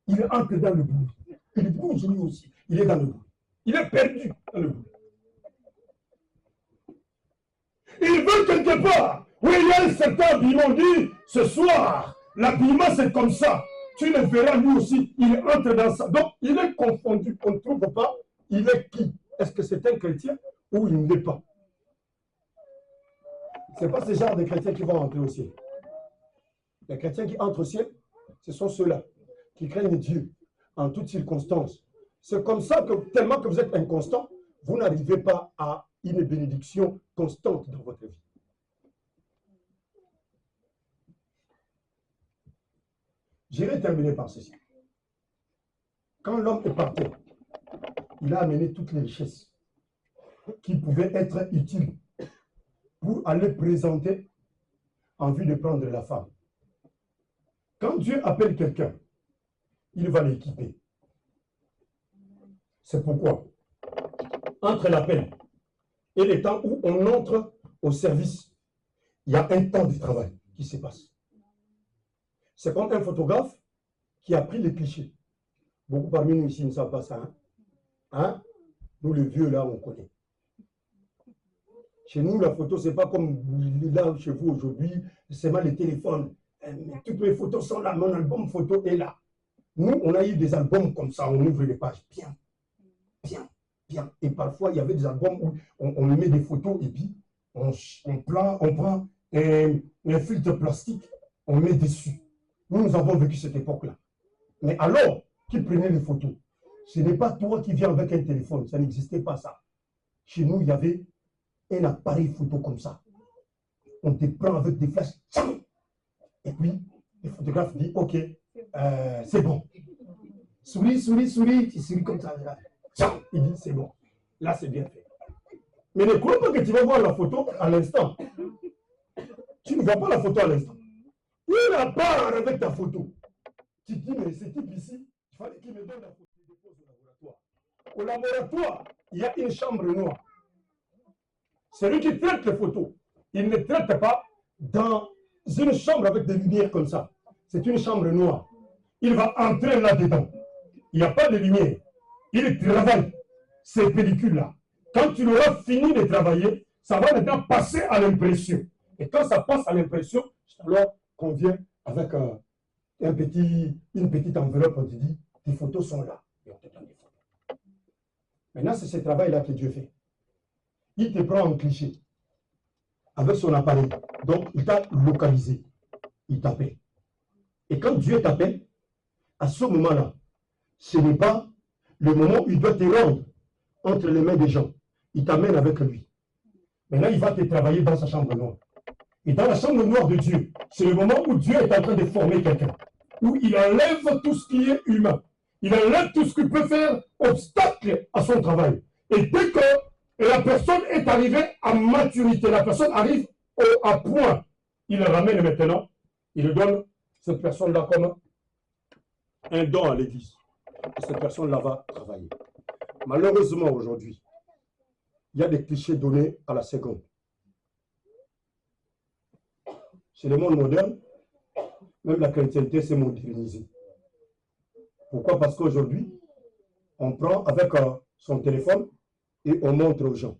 C: Il entre dans le bruit. Il bouge lui aussi. Il est dans le bruit. Il est perdu dans le bruit. Il veut quelque part où il y a un certain habillement. Dit, ce soir, l'habillement c'est comme ça. Tu le verras lui aussi. Il entre dans ça. Donc, il est confondu. On ne trouve pas. Il est qui? Est-ce que c'est un chrétien ou il ne l'est pas? Ce n'est pas ce genre de chrétiens qui vont entrer au ciel. Les chrétiens qui entrent au ciel, ce sont ceux-là qui craignent Dieu en toutes circonstances. C'est comme ça que, tellement que vous êtes inconstant, vous n'arrivez pas à une bénédiction constante dans votre vie. J'irai terminer par ceci. Quand l'homme est parti, il a amené toutes les richesses qui pouvaient être utiles pour aller présenter en vue de prendre la femme. Quand Dieu appelle quelqu'un, il va l'équiper. C'est pourquoi, entre l'appel et le temps où on entre au service, il y a un temps de travail qui se passe. C'est comme un photographe qui a pris les clichés. Beaucoup parmi nous ici ne savent pas ça. Hein? Nous, les vieux, là, on connaît. Chez nous, la photo, ce n'est pas comme là, chez vous aujourd'hui, c'est mal les téléphones. Mais toutes les photos sont là, mon album photo est là. Nous, on a eu des albums comme ça, on ouvre les pages. Bien, bien, bien. Et parfois, il y avait des albums où on met des photos et puis on prend un filtre plastique, on met dessus. Nous avons vécu cette époque-là. Mais alors, qui prenait les photos? Ce n'est pas toi qui viens avec un téléphone, ça n'existait pas ça. Chez nous, il y avait un appareil photo comme ça. On te prend avec des flashs. Et puis, le photographe dit, ok, c'est bon. Souris, souris, souris, tu souris comme ça. Il dit, c'est bon. Là, c'est bien fait. Mais ne crois pas que tu vas voir la photo à l'instant. Tu ne vois pas la photo à l'instant. Il a part avec ta photo. Tu dis, mais ce type ici, il fallait qu'il me donne la photo. Il dépose au laboratoire. Au laboratoire, il y a une chambre noire. Celui qui traite les photos, il ne traite pas dans une chambre avec des lumières comme ça. C'est une chambre noire. Il va entrer là-dedans. Il n'y a pas de lumière. Il travaille ces pellicules-là. Quand tu auras fini de travailler, ça va maintenant passer à l'impression. Et quand ça passe à l'impression, alors qu'on vient avec une petite enveloppe, on te dit, tes photos sont là. Et on te donne des photos. Maintenant, c'est ce travail-là que Dieu fait. Il te prend en cliché avec son appareil. Donc, il t'a localisé. Il t'appelle. Et quand Dieu t'appelle, à ce moment-là, ce n'est pas le moment où il doit te rendre entre les mains des gens. Il t'amène avec lui. Maintenant, il va te travailler dans sa chambre noire. Et dans la chambre noire de Dieu, c'est le moment où Dieu est en train de former quelqu'un. Où il enlève tout ce qui est humain. Il enlève tout ce qui peut faire obstacle à son travail. Et dès que la personne est arrivée à maturité, la personne arrive à point, il le ramène maintenant, il donne cette personne-là comme un don à l'église. Et cette personne-là va travailler. Malheureusement, aujourd'hui, il y a des clichés donnés à la seconde. Chez le monde moderne, même la chrétienté s'est modernisée. Pourquoi? Parce qu'aujourd'hui, on prend avec son téléphone et on montre aux gens.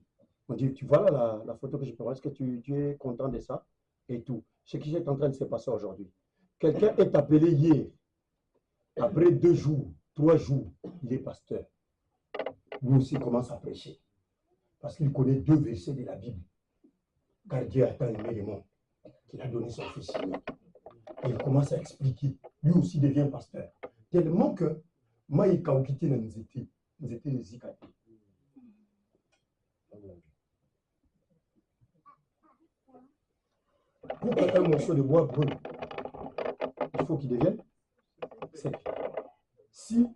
C: On dit, tu vois la photo que je prends, est-ce que tu es content de ça? Et tout. Ce qui est en train de se passer aujourd'hui. Quelqu'un est appelé hier. Après 2 jours, 3 jours, il est pasteur. Lui aussi commence à prêcher. Parce qu'il connaît 2 versets de la Bible. Car Dieu a tant aimé le monde qu'il a donné son fils. Et il commence à expliquer. Lui aussi devient pasteur. Tellement que, Maïka Okiti nous étaient les Zikati. Pour qu'un morceau de bois brûle, il faut qu'il devienne sec. Si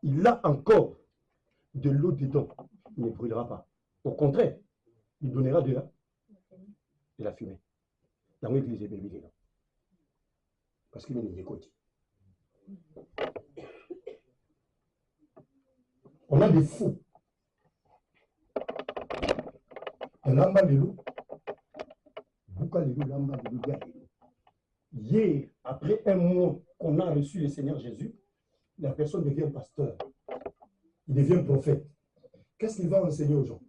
C: il a encore de l'eau dedans, il ne brûlera pas. Au contraire, il donnera de la fumée. Dans l'église, il est dedans. Parce qu'il est écoute. On a des fous. Un lamba de l'eau. Hier, après un mois qu'on a reçu le Seigneur Jésus, la personne devient pasteur. Il devient prophète. Qu'est-ce qu'il va enseigner aux gens?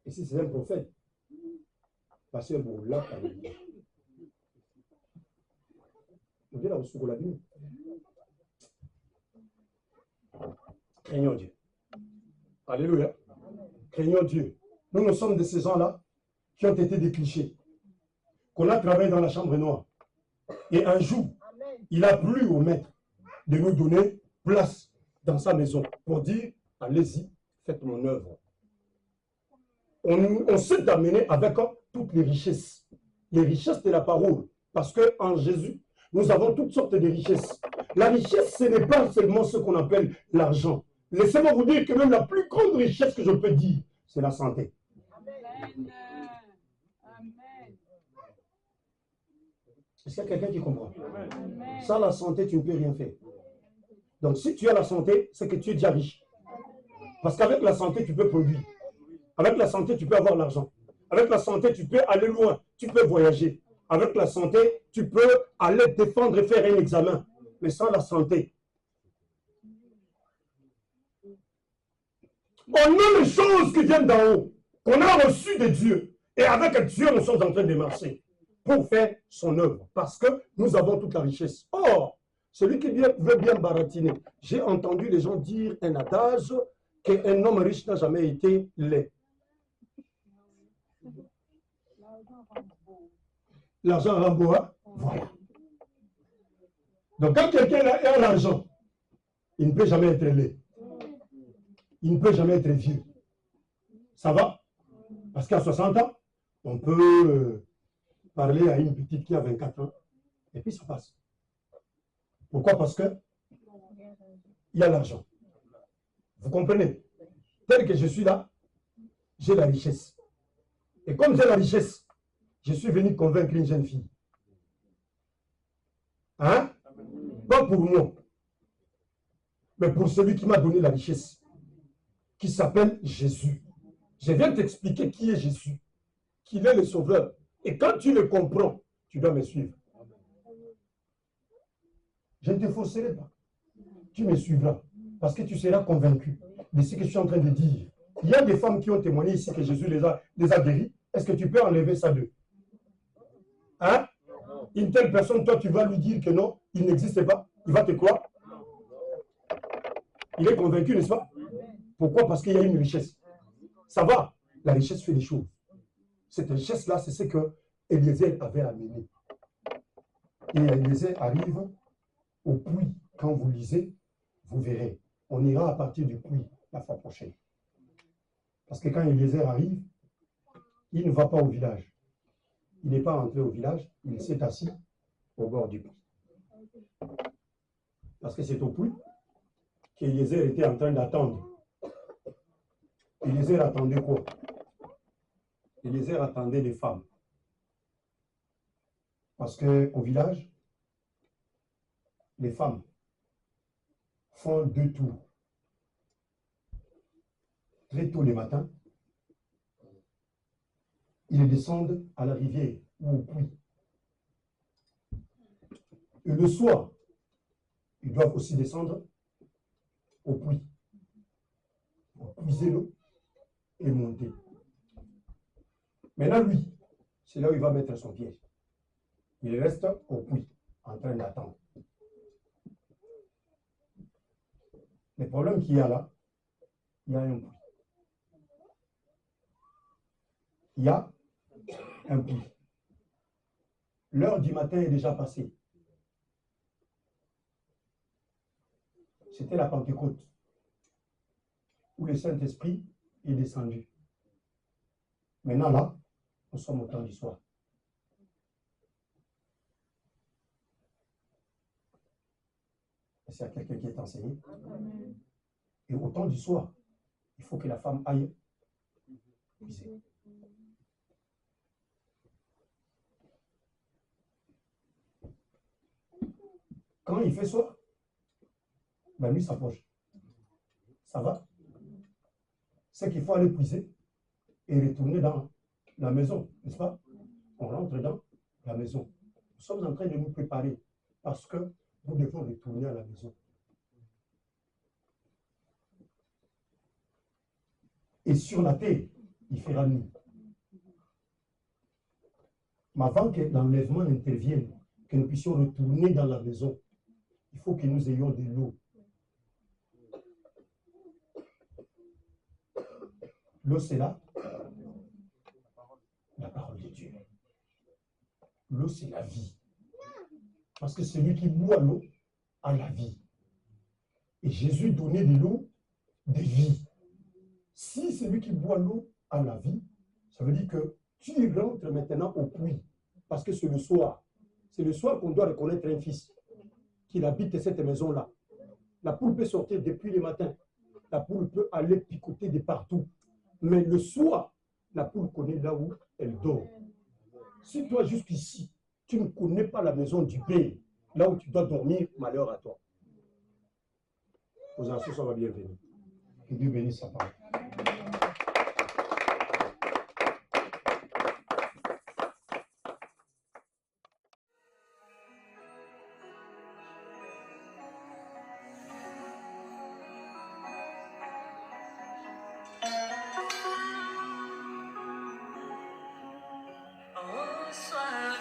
C: Et si c'est un prophète, pasteur Boula, craignons Dieu. Alléluia. Craignons Dieu. Nous sommes de ces gens-là qui ont été des clichés, qu'on a travaillé dans la chambre noire. Et un jour, il a plu au maître de nous donner place dans sa maison pour dire, allez-y, faites mon œuvre. On s'est amené avec toutes les richesses. les richesses de la parole. Parce qu'en Jésus, nous avons toutes sortes de richesses. La richesse, ce n'est pas seulement ce qu'on appelle l'argent. Laissez-moi vous dire que même la plus grande richesse que je peux dire, c'est la santé.
D: Amen. Amen.
C: Est-ce qu'il y a quelqu'un qui comprend?
D: Amen.
C: Sans la santé, tu ne peux rien faire. Donc, si tu as la santé, c'est que tu es déjà riche. Parce qu'avec la santé, tu peux produire. Avec la santé, tu peux avoir l'argent. Avec la santé, tu peux aller loin. Tu peux voyager. Avec la santé, tu peux aller défendre et faire un examen. Mais sans la santé, on a les choses qui viennent d'en haut, qu'on a reçues de Dieu. Et avec Dieu, nous sommes en train de marcher pour faire son œuvre. Parce que nous avons toute la richesse. Or, celui qui veut bien baratiner, j'ai entendu les gens dire un adage qu'un homme riche n'a jamais été laid. L'argent rend beau, hein? Voilà. Donc, quand quelqu'un a l'argent, il ne peut jamais être laid. Il ne peut jamais être vieux. Ça va? Parce qu'à 60 ans, on peut parler à une petite qui a 24 ans, et puis ça passe. Pourquoi? Parce que il y a l'argent. Vous comprenez? Tel que je suis là, j'ai la richesse. Et comme j'ai la richesse, je suis venu convaincre une jeune fille. Hein? Pas pour moi, mais pour celui qui m'a donné la richesse, qui s'appelle Jésus. Je viens t'expliquer qui est Jésus, qu'il est le Sauveur. Et quand tu le comprends, tu dois me suivre. Je ne te forcerai pas. Tu me suivras, parce que tu seras convaincu de ce que je suis en train de dire. Il y a des femmes qui ont témoigné ici que Jésus les a guéries. Est-ce que tu peux enlever ça d'eux? Hein? Une telle personne, toi, tu vas lui dire que non, il n'existe pas. Il va te croire. Il est convaincu, n'est-ce pas? Pourquoi? Parce qu'il y a une richesse. Ça va. La richesse fait des choses. Cette richesse-là, c'est ce que Eliezer avait amené. Et Eliezer arrive au puits. Quand vous lisez, vous verrez. On ira à partir du puits la fois prochaine. Parce que quand Eliezer arrive, il ne va pas au village. Il n'est pas entré au village, il s'est assis au bord du puits. Parce que c'est au puits qu'Eliezer était en train d'attendre. Eliezer attendait quoi? Eliezer attendait les femmes. Parce qu'au village, les femmes font 2 tours. Très tôt le matin, ils descendent à la rivière ou au puits. Et le soir, ils doivent aussi descendre au puits pour puiser l'eau et monter. Maintenant, lui, c'est là où il va mettre son piège. Il reste au puits, en train d'attendre. Le problème qu'il y a là, il y a un puits. Il y a un puits. L'heure du matin est déjà passée. C'était la Pentecôte, où le Saint-Esprit est descendu. Maintenant là, nous sommes au temps du soir. Est-ce qu'il y a quelqu'un qui est enseigné? Et au temps du soir, il faut que la femme aille puiser. Quand il fait soir, la nuit s'approche. Ça va? C'est qu'il faut aller puiser et retourner dans la maison, n'est-ce pas? On rentre dans la maison. Nous sommes en train de nous préparer parce que nous devons retourner à la maison. Et sur la terre, il fera nuit. Mais avant que l'enlèvement intervienne, que nous puissions retourner dans la maison, il faut que nous ayons de l'eau. L'eau, c'est là la parole de Dieu. L'eau, c'est la vie. Parce que celui qui boit l'eau a la vie. Et Jésus donnait de l'eau de vie. Si celui qui boit l'eau a la vie, ça veut dire que tu rentres maintenant au puits. Parce que c'est le soir. C'est le soir qu'on doit reconnaître un fils qu'il habite cette maison-là. La poule peut sortir depuis le matin. La poule peut aller picoter de partout. Mais le soir, la poule connaît là où elle dort. Si toi, jusqu'ici, tu ne connais pas la maison du Père, là où tu dois dormir, malheur à toi. Vos enfants sont la bienvenue. Que Dieu bénisse sa parole.
E: Au soir